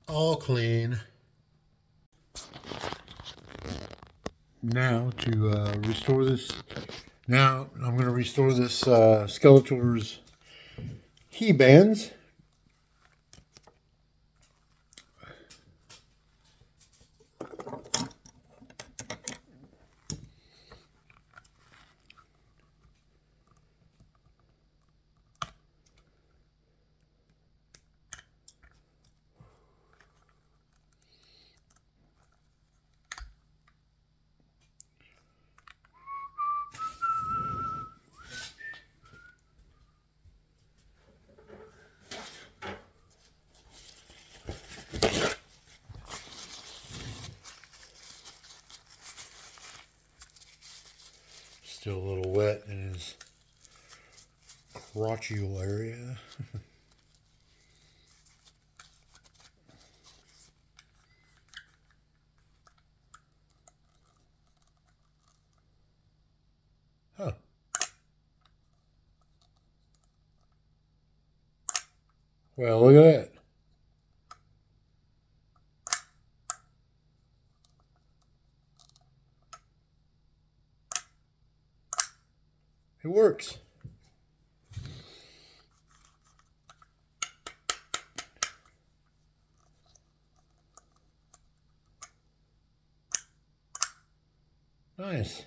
All clean. Now to restore this. Now I'm going to restore this Skeletor's hebands. Still a little wet in his crotchal area. Huh. Well, look at that. It works. Nice.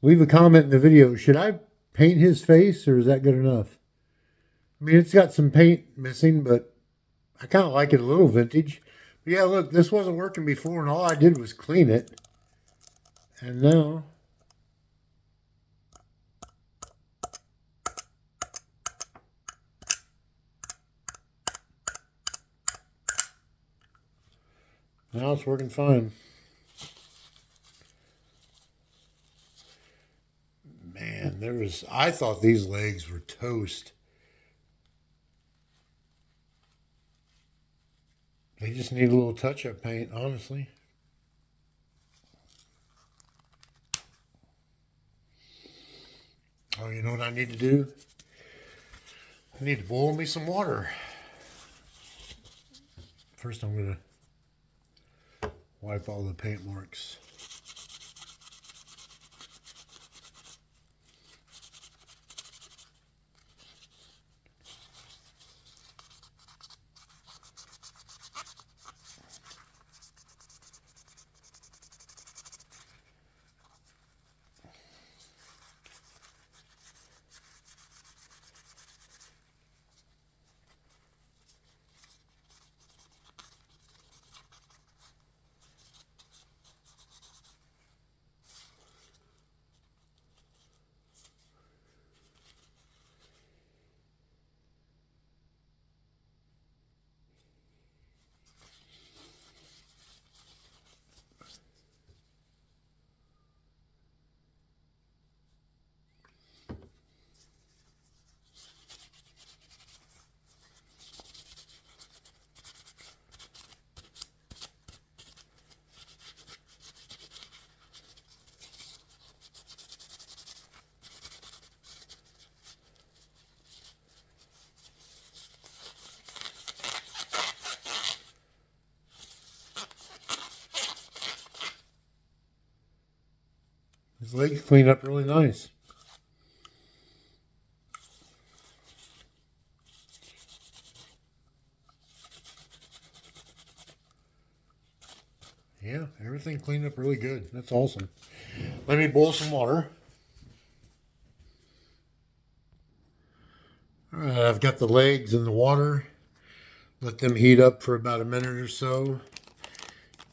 Leave a comment in the video. Should I paint his face or is that good enough? I mean, it's got some paint missing, but I kind of like it a little vintage. But yeah, look, this wasn't working before and all I did was clean it. And now it's working fine. Man, I thought these legs were toast. They just need a little touch-up paint, honestly. Oh, you know what I need to do? I need to boil me some water. First, I'm going to wipe all the paint marks. His legs clean up really nice. Yeah, everything cleaned up really good. That's awesome. Let me boil some water. All right, I've got the legs in the water. Let them heat up for about a minute or so.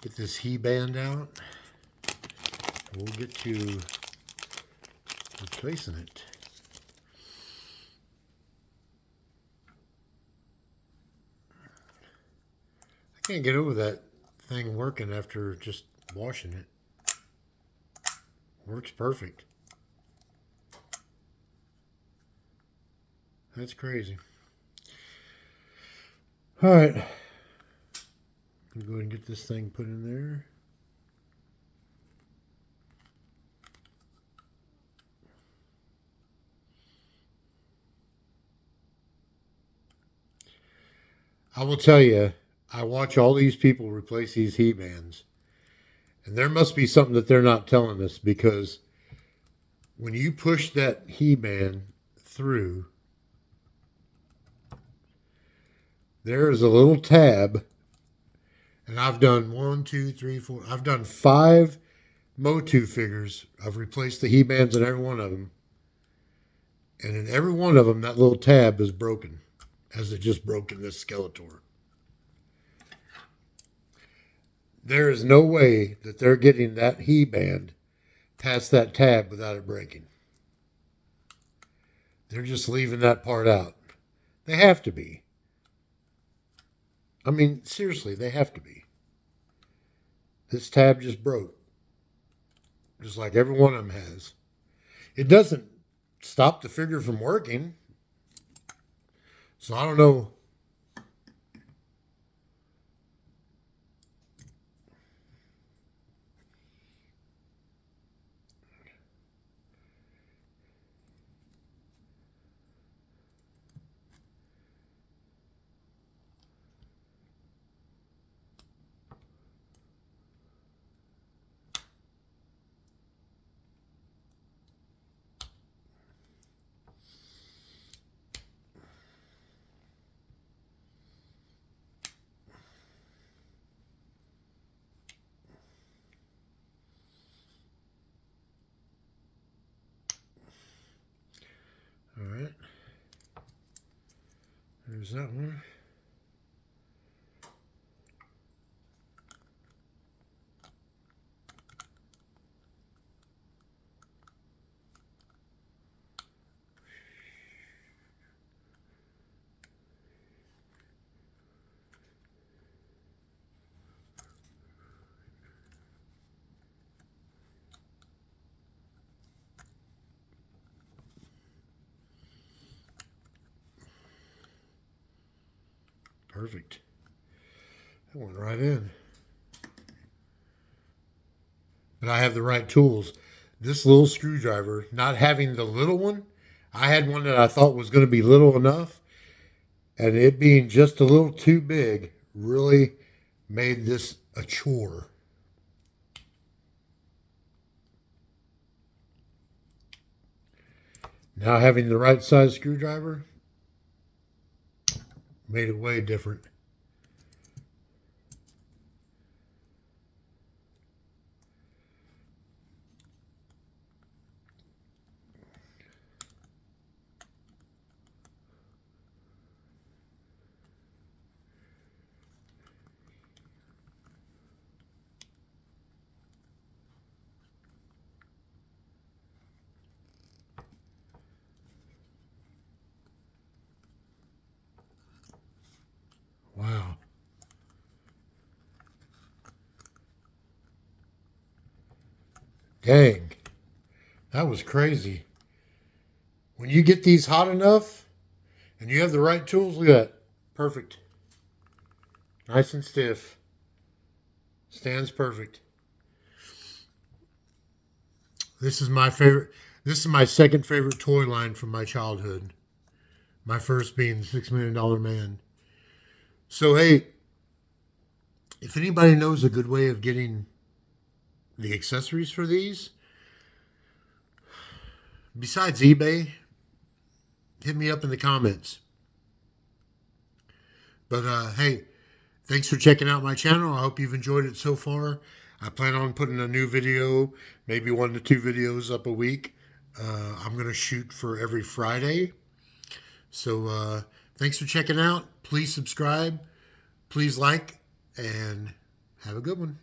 Get this headband out. We'll get to replacing it. I can't get over that thing working after just washing it. Works perfect. That's crazy. All right. I'm going to go ahead and get this thing put in there. I will tell you, I watch all these people replace these headbands, and there must be something that they're not telling us, because when you push that headband through, there is a little tab, and I've done 1, 2, 3, 4. I've done 5 Motu figures. I've replaced the headbands in every one of them, and in every one of them, that little tab is broken, as it just broke in this Skeletor. There is no way that they're getting that headband past that tab without it breaking. They're just leaving that part out. They have to be. I mean, seriously, they have to be. This tab just broke. Just like every one of them has. It doesn't stop the figure from working. So I don't know. All right. There's that one. Perfect. That went right in. But I have the right tools. This little screwdriver, not having the little one, I had one that I thought was going to be little enough, and it being just a little too big really made this a chore. Now having the right size screwdriver made it way different. Wow. Dang. That was crazy. When you get these hot enough and you have the right tools, look at that. Perfect. Nice and stiff. Stands perfect. This is my favorite. This is my second favorite toy line from my childhood. My first being the $6 Million Man. So, hey, if anybody knows a good way of getting the accessories for these, besides eBay, hit me up in the comments. But hey, thanks for checking out my channel. I hope you've enjoyed it so far. I plan on putting a new video, maybe 1 to 2 videos up a week. I'm going to shoot for every Friday. So thanks for checking out. Please subscribe. Please like. And have a good one.